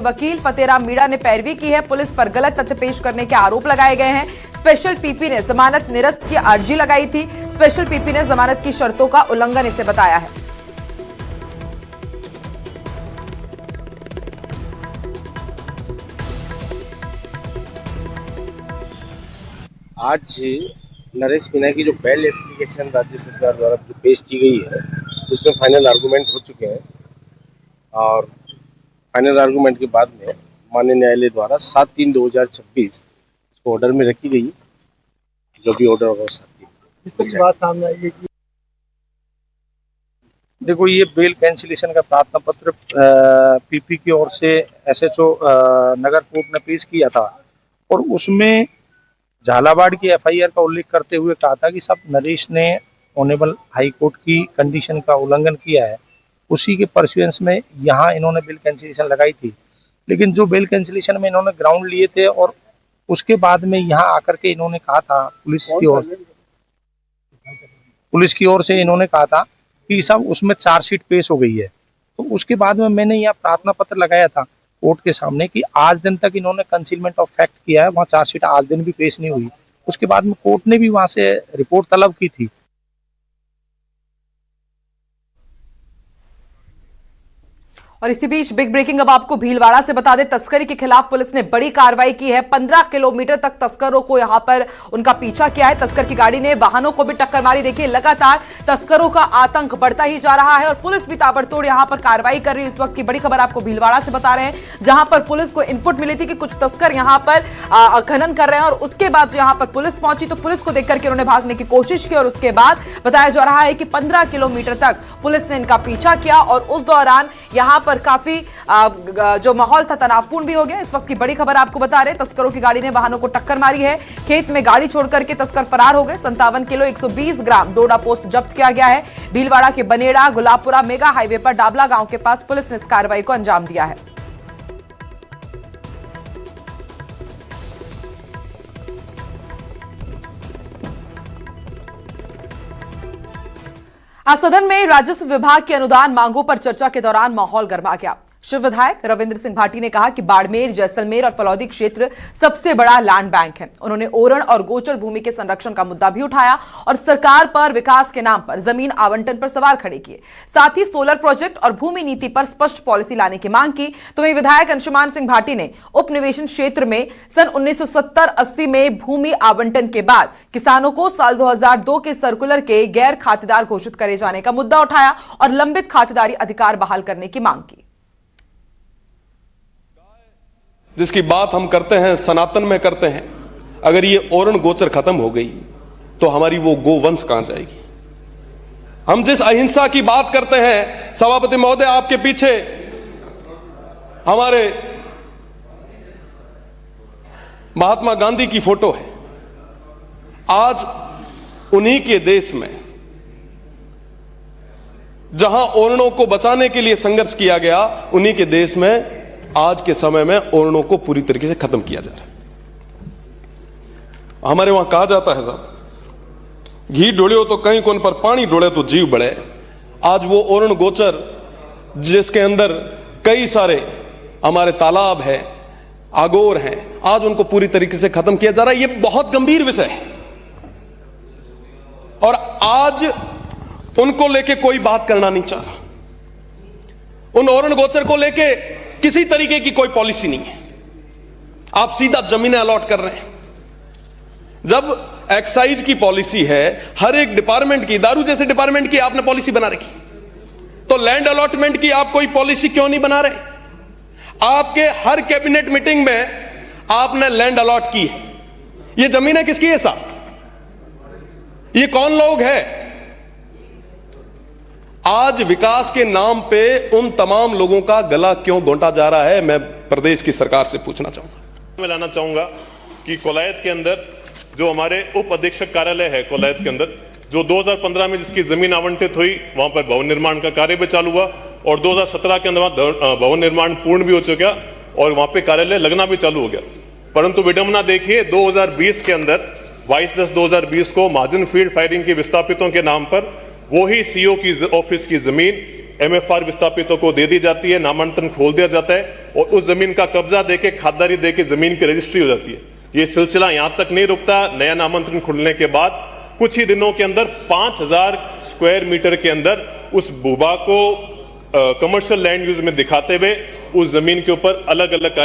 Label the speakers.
Speaker 1: वकील फतेहराम मीणा ने पैरवी की है। पुलिस पर गलत तथ्य पेश करने के आरोप लगाए गए हैं। स्पेशल पीपी ने जमानत निरस्त की अर्जी लगाई थी। स्पेशल पीपी ने जमानत की शर्तों का उल्लंघन इसे बताया है।
Speaker 2: आज नरेश मीणा की जो बेल एप्लीकेशन राज्य सरकार द्वारा जो पेश की गई है उसमें फाइनल आर्गूमेंट हो चुके हैं और फाइनल आर्गूमेंट के बाद में माननीय न्यायालय द्वारा 7/3/2026 इसको ऑर्डर में रखी गई। जो भी ऑर्डर होगा 7/3
Speaker 3: बात सामने आई है कि देखो ये बेल कैंसिलेशन का प्रार्थना पत्र पीपी की ओर से एसएचओ नगर कोर्ट ने पेश किया था और उसमें झालावाड़ की एफआईआर का उल्लेख करते हुए कहा था कि सब नरेश ने ऑनरेबल हाई कोर्ट की कंडीशन का उल्लंघन किया है। उसी के परस्यूएंस में यहाँ इन्होंने बेल कैंसिलेशन लगाई थी, लेकिन जो बेल कैंसिलेशन में इन्होंने ग्राउंड लिए थे और उसके बाद में यहाँ आकर के इन्होंने कहा था पुलिस की ओर से इन्होंने कहा था कि सब उसमें चार्जशीट पेश हो गई है। तो उसके बाद में मैंने यहाँ प्रार्थना पत्र लगाया था कोर्ट के सामने कि आज दिन तक इन्होंने कंसीलमेंट ऑफ फैक्ट किया है, वहाँ चार्जशीट आज दिन भी पेश नहीं हुई। उसके बाद में कोर्ट ने भी वहाँ से रिपोर्ट तलब की थी।
Speaker 1: और इसी बीच बिग ब्रेकिंग अब आपको भीलवाड़ा से बता दें, तस्करी के खिलाफ पुलिस ने बड़ी कार्रवाई की है। 15 किलोमीटर तक तस्करों को यहां पर उनका पीछा किया है। तस्कर की गाड़ी ने वाहनों को भी टक्कर मारी। देखिए लगातार तस्करों का आतंक बढ़ता ही जा रहा है और पुलिस भी ताबड़तोड़ यहां पर कार्रवाई कर रही है। इस वक्त की बड़ी खबर आपको भीलवाड़ा से बता रहे हैं, जहां पर पुलिस को इनपुट मिली थी कि कुछ तस्कर यहां पर खनन कर रहे हैं और उसके बाद यहां पर पुलिस पहुंची तो पुलिस को देखकर के उन्होंने भागने की कोशिश की और उसके बाद बताया जा रहा है कि 15 किलोमीटर तक पुलिस ने इनका पीछा किया और उस दौरान यहां पर काफी जो माहौल था तनावपूर्ण भी हो गया। इस वक्त की बड़ी खबर आपको बता रहे, तस्करों की गाड़ी ने वाहनों को टक्कर मारी है। खेत में गाड़ी छोड़कर के तस्कर फरार हो गए। 57 किलो 120 ग्राम डोडा पोस्ट जब्त किया गया है। भीलवाड़ा के बनेड़ा गुलाबपुरा मेगा हाईवे पर डाबला गांव के पास पुलिस ने इस कार्रवाई को अंजाम दिया है। आज सदन में राजस्व विभाग की अनुदान मांगों पर चर्चा के दौरान माहौल गर्मा गया। शिव विधायक रविंद्र सिंह भाटी ने कहा कि बाड़मेर, जैसलमेर और फलौदी क्षेत्र सबसे बड़ा लैंड बैंक है। उन्होंने ओरण और गोचर भूमि के संरक्षण का मुद्दा भी उठाया और सरकार पर विकास के नाम पर जमीन आवंटन पर सवाल खड़े किए। साथ ही सोलर प्रोजेक्ट और भूमि नीति पर स्पष्ट पॉलिसी लाने की मांग की। तो वहीं विधायक अंशुमान सिंह भाटी ने उपनिवेशन क्षेत्र में सन 1970-80 में भूमि आवंटन के बाद किसानों को साल 2002 के सर्कुलर के गैर खातेदार घोषित करे जाने का मुद्दा उठाया और लंबित खातेदारी अधिकार बहाल करने की मांग की।
Speaker 4: जिसकी बात हम करते हैं सनातन में करते हैं, अगर ये ओरण गोचर खत्म हो गई तो हमारी वो गोवंश कहां जाएगी। हम जिस अहिंसा की बात करते हैं, सभापति महोदय आपके पीछे हमारे महात्मा गांधी की फोटो है। आज उन्हीं के देश में जहां ओरणों को बचाने के लिए संघर्ष किया गया, उन्हीं के देश में आज के समय में ओरणों को पूरी तरीके से खत्म किया जा रहा है। हमारे वहां कहा जाता है साहब, घी डोलियो तो कहीं कोन पर पानी डोले तो जीव बढ़े। आज वो ओरण गोचर जिसके अंदर कई सारे हमारे तालाब है, आगोर हैं, आज उनको पूरी तरीके से खत्म किया जा रहा है। ये बहुत गंभीर विषय है और आज उनको लेके कोई बात करना नहीं चाह रहा। उन ओरण गोचर को लेके किसी तरीके की कोई पॉलिसी नहीं है। आप सीधा जमीनें अलॉट कर रहे हैं। जब एक्साइज की पॉलिसी है, हर एक डिपार्टमेंट की, दारू जैसे डिपार्टमेंट की आपने पॉलिसी बना रखी, तो लैंड अलॉटमेंट की आप कोई पॉलिसी क्यों नहीं बना रहे? आपके हर कैबिनेट मीटिंग में आपने लैंड अलॉट की है। ये जमीनें किसकी है साहब? ये कौन लोग हैं? आज विकास के नाम पे उन तमाम लोगों का गला क्यों घोंटा जा रहा है? मैं प्रदेश की सरकार से पूछना चाहूंगा।
Speaker 5: मैं लाना चाहूंगा कि कोलायत के अंदर जो हमारे उप अधीक्षक कार्यालय है, कोलायत के अंदर जो 2015 में जिसकी जमीन आवंटित हुई, वहां पर भवन निर्माण का कार्य भी चालू हुआ और 2017 के अंदर भवन निर्माण पूर्ण भी हो चुका और वहां पे कार्यालय लगना भी चालू हो गया। परंतु विडंबना देखिए, 2020 के अंदर 22/10/2020 को महाजन फील्ड फायरिंग के विस्थापितों के नाम पर वो ही सीओ की ऑफिस की जमीन MFR विस्थापितों को दे दी जाती है, नामांतरण खोल दिया जाता है और उस जमीन का कब्जा देके खाददारी देके जमीन की रजिस्ट्री हो जाती है। ये सिलसिला यहां तक नहीं रुकता। नया नामांतरण खुलने के बाद कुछ ही दिनों के अंदर 5000 स्क्वायर मीटर के अंदर उस भूभाग को कमर्शियल लैंड यूज में दिखाते हुए उस जमीन के ऊपर अलग अलग